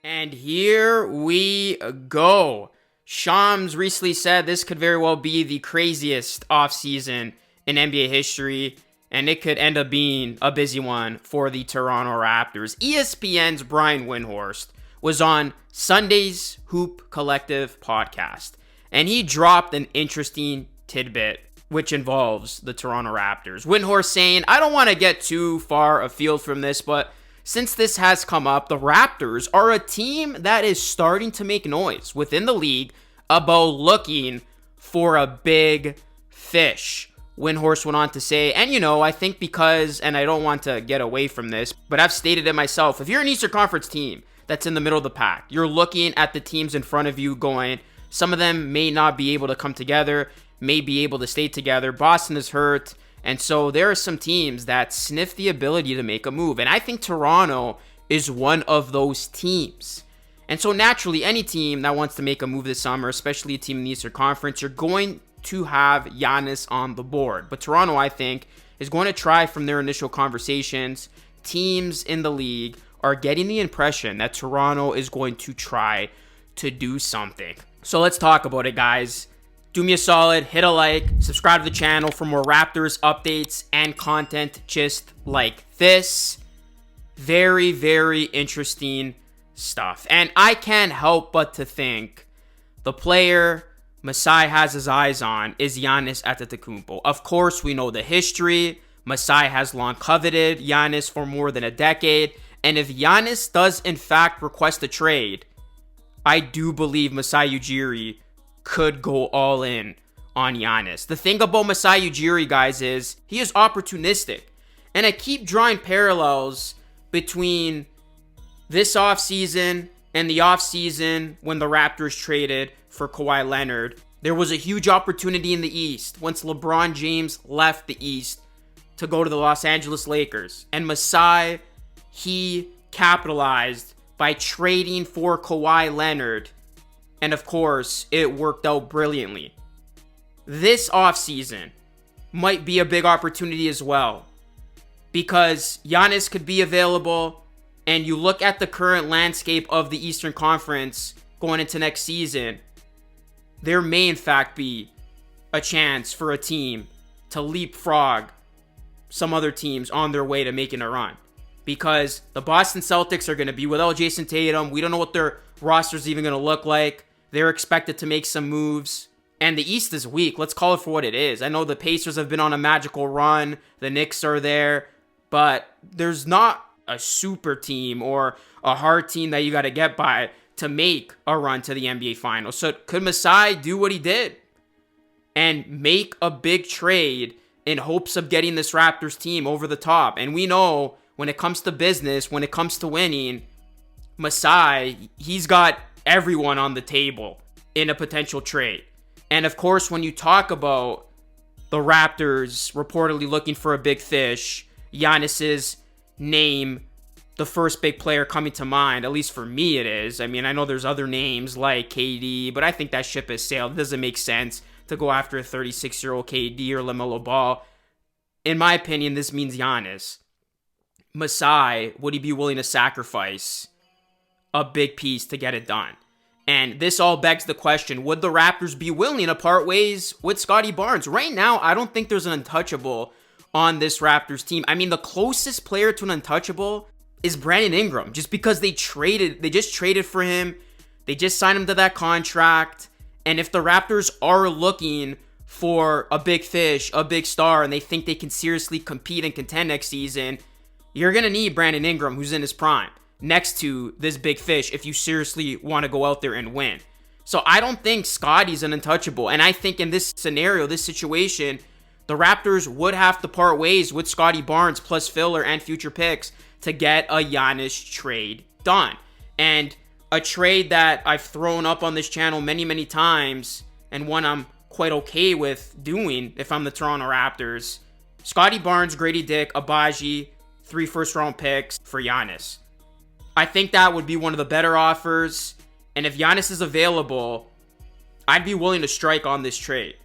And here we go. Shams recently said this could very well be the craziest offseason in NBA history, and it could end up being a busy one for the Toronto Raptors. ESPN's Brian Windhorst was on Sunday's Hoop Collective podcast, and he dropped an interesting tidbit which involves the Toronto Raptors. Windhorst saying, I don't want to get too far afield from this, but since this has come up, the Raptors are a team that is starting to make noise within the league about looking for a big fish. Windhorst went on to say, and I think because, and I don't want to get away from this, but I've stated it myself, if you're an Eastern Conference team that's in the middle of the pack, you're looking at the teams in front of you going, some of them may not be able to come together, may be able to stay together. Boston is hurt. And so there are some teams that sniff the ability to make a move. And I think Toronto is one of those teams. And so naturally, any team that wants to make a move this summer, especially a team in the Eastern Conference, you're going to have Giannis on the board. But Toronto, I think, is going to try from their initial conversations. Teams in the league are getting the impression that Toronto is going to try to do something. So let's talk about it, guys. Do me a solid, hit a like, subscribe to the channel for more Raptors updates and content just like this. Very, very interesting stuff. And I can't help but to think the player Masai has his eyes on is Giannis Antetokounmpo. Of course, we know the history. Masai has long coveted Giannis for more than a decade. And if Giannis does in fact request a trade, I do believe Masai Ujiri could go all in on Giannis. The thing about Masai Ujiri, guys, is he is opportunistic. And I keep drawing parallels between this offseason and the offseason when the Raptors traded for Kawhi Leonard. There was a huge opportunity in the East once LeBron James left the East to go to the Los Angeles Lakers. And Masai, he capitalized by trading for Kawhi Leonard. And of course, it worked out brilliantly. This offseason might be a big opportunity as well, because Giannis could be available, and you look at the current landscape of the Eastern Conference going into next season, there may in fact be a chance for a team to leapfrog some other teams on their way to making a run. Because the Boston Celtics are going to be without Jason Tatum. We don't know what their roster is even going to look like. They're expected to make some moves. And the East is weak. Let's call it for what it is. I know the Pacers have been on a magical run. The Knicks are there. But there's not a super team or a hard team that you got to get by to make a run to the NBA Finals. So could Masai do what he did and make a big trade in hopes of getting this Raptors team over the top? And we know when it comes to business, when it comes to winning, Masai, he's got everyone on the table in a potential trade. And of course, when you talk about the Raptors reportedly looking for a big fish, Giannis's name, the first big player coming to mind, at least for me it is. I mean, I know there's other names like KD, but I think that ship has sailed. It doesn't make sense to go after a 36-year-old KD or LaMelo Ball. In my opinion, this means Giannis. Masai, would he be willing to sacrifice a big piece to get it done? And this all begs the question, would the Raptors be willing to part ways with Scottie Barnes? Right now, I don't think there's an untouchable on this Raptors team. I mean, the closest player to an untouchable is Brandon Ingram, just because they just traded for him. They just signed him to that contract. And if the Raptors are looking for a big fish, a big star, and they think they can seriously compete and contend next season, you're going to need Brandon Ingram, who's in his prime, next to this big fish if you seriously want to go out there and win. So I don't think Scottie's an untouchable. And I think in this scenario, this situation, the Raptors would have to part ways with Scottie Barnes plus filler and future picks to get a Giannis trade done. And a trade that I've thrown up on this channel many, many times, and one I'm quite okay with doing if I'm the Toronto Raptors. Scottie Barnes, Grady Dick, Abaji, 3 first-round picks for Giannis. I think that would be one of the better offers. And if Giannis is available, I'd be willing to strike on this trade.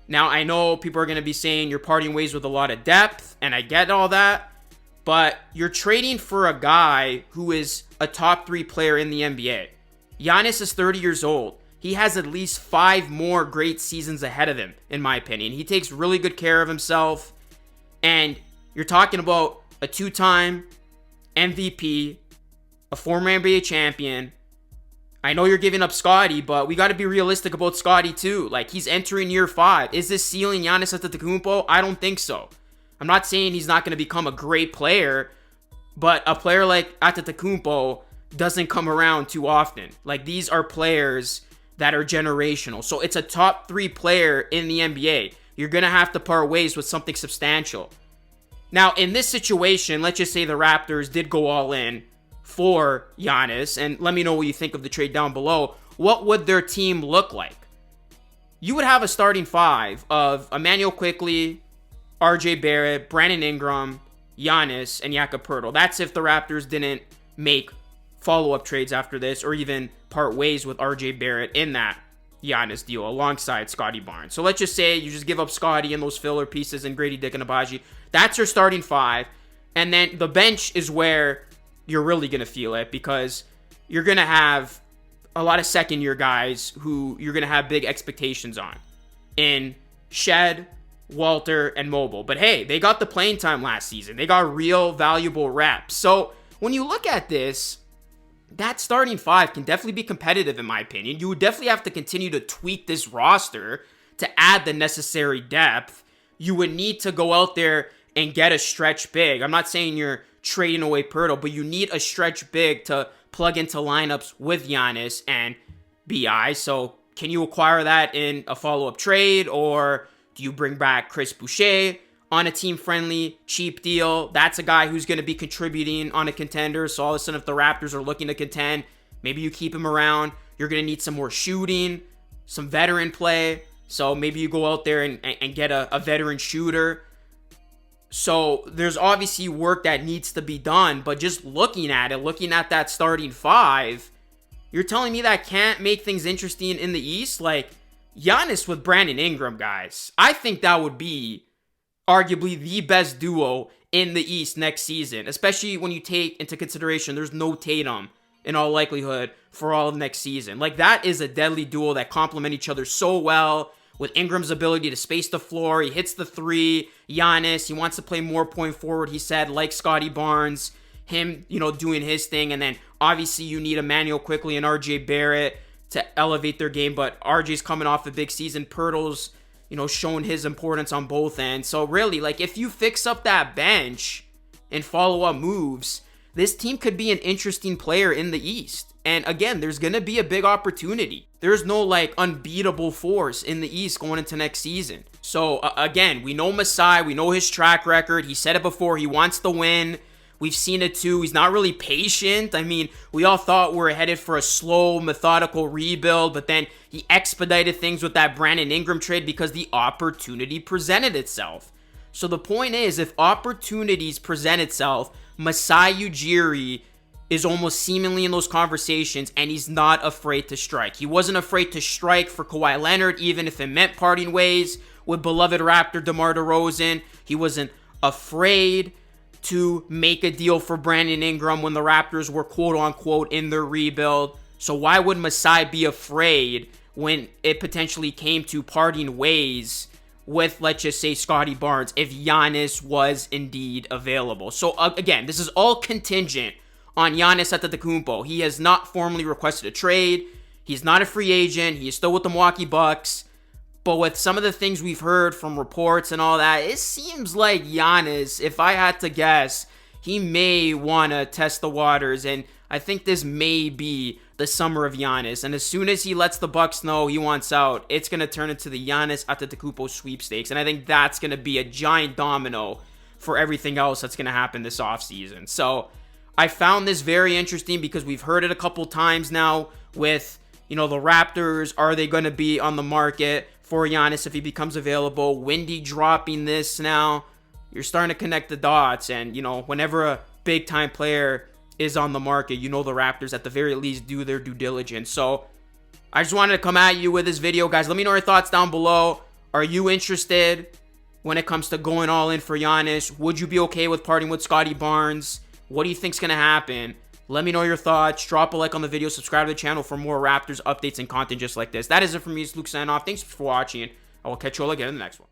Now, I know people are going to be saying you're parting ways with a lot of depth, and I get all that. but you're trading for a guy who is a top 3 player in the NBA. Giannis is 30 years old. He has at least 5 more great seasons ahead of him, in my opinion. He takes really good care of himself. And you're talking about a 2-time MVP, a former NBA champion. I know you're giving up Scottie, but we got to be realistic about Scottie too. Like, he's entering year 5. Is this ceiling Giannis Antetokounmpo? I don't think so. I'm not saying he's not going to become a great player, but a player like Antetokounmpo doesn't come around too often. Like, these are players that are generational. So it's a top 3 player in the NBA. You're going to have to part ways with something substantial. Now, in this situation, let's just say the Raptors did go all in for Giannis, and let me know what you think of the trade down below. What would their team look like? You would have a starting 5 of Emmanuel Quickley, RJ Barrett, Brandon Ingram, Giannis, and Jakob Poeltl. That's if the Raptors didn't make follow-up trades after this, or even part ways with RJ Barrett in that Giannis deal alongside Scottie Barnes. So let's just say you just give up Scottie and those filler pieces and Grady Dick and Abaji. That's your starting 5. And then the bench is where you're really going to feel it, because you're going to have a lot of second-year guys who you're going to have big expectations on in Shed, Walter, and Mobile. But hey, they got the playing time last season. They got real valuable reps. So when you look at this, that starting 5 can definitely be competitive, in my opinion. You would definitely have to continue to tweak this roster to add the necessary depth. You would need to go out there and get a stretch big. I'm not saying you're trading away Poeltl, but you need a stretch big to plug into lineups with Giannis and BI. So can you acquire that in a follow-up trade, or do you bring back Chris Boucher on a team-friendly, cheap deal? That's a guy who's going to be contributing on a contender. So all of a sudden, if the Raptors are looking to contend, maybe you keep him around. You're going to need some more shooting, some veteran play. So maybe you go out there and get a veteran shooter. So there's obviously work that needs to be done. But just looking at it, looking at that starting 5, you're telling me that can't make things interesting in the East? Like, Giannis with Brandon Ingram, guys. I think that would be arguably the best duo in the East next season, especially when you take into consideration there's no Tatum in all likelihood for all of next season. Like, that is a deadly duo that complement each other so well, with Ingram's ability to space the floor. He hits the 3. Giannis, he wants to play more point forward, he said, like Scottie Barnes, him, doing his thing. And then obviously you need Emmanuel Quickley and RJ Barrett to elevate their game, but RJ's coming off a big season. Poeltl's showing his importance on both ends. So really, like, if you fix up that bench and follow up moves, this team could be an interesting player in the East. And again, there's going to be a big opportunity. There's no like unbeatable force in the East going into next season. So again, we know Masai, we know his track record. He said it before, he wants to win. We've seen it too. He's not really patient. I mean, we all thought we were headed for a slow, methodical rebuild, but then he expedited things with that Brandon Ingram trade because the opportunity presented itself. So the point is, if opportunities present itself, Masai Ujiri is almost seemingly in those conversations, and he's not afraid to strike. He wasn't afraid to strike for Kawhi Leonard, even if it meant parting ways with beloved Raptor DeMar DeRozan. He wasn't afraid to make a deal for Brandon Ingram when the Raptors were quote-unquote in their rebuild. So why would Masai be afraid when it potentially came to parting ways with, let's just say, Scottie Barnes, if Giannis was indeed available? So again, this is all contingent on Giannis Antetokounmpo. He has not formally requested a trade. He's not a free agent. He is still with the Milwaukee Bucks. But with some of the things we've heard from reports and all that, it seems like Giannis, if I had to guess, he may want to test the waters. And I think this may be the summer of Giannis. And as soon as he lets the Bucks know he wants out, it's going to turn into the Giannis Antetokounmpo sweepstakes. And I think that's going to be a giant domino for everything else that's going to happen this offseason. So I found this very interesting because we've heard it a couple times now with, the Raptors. Are they going to be on the market for Giannis if he becomes available? Windy dropping this now. You're starting to connect the dots. And, whenever a big-time player is on the market, the Raptors at the very least do their due diligence. So I just wanted to come at you with this video, guys. Let me know your thoughts down below. Are you interested? when it comes to going all in for Giannis? Would you be okay with parting with Scotty Barnes? What do you think's going to happen? Let me know your thoughts. Drop a like on the video. Subscribe to the channel for more Raptors updates and content just like this. That is it from me. It's Luke signing off. Thanks for watching. I will catch you all again in the next one.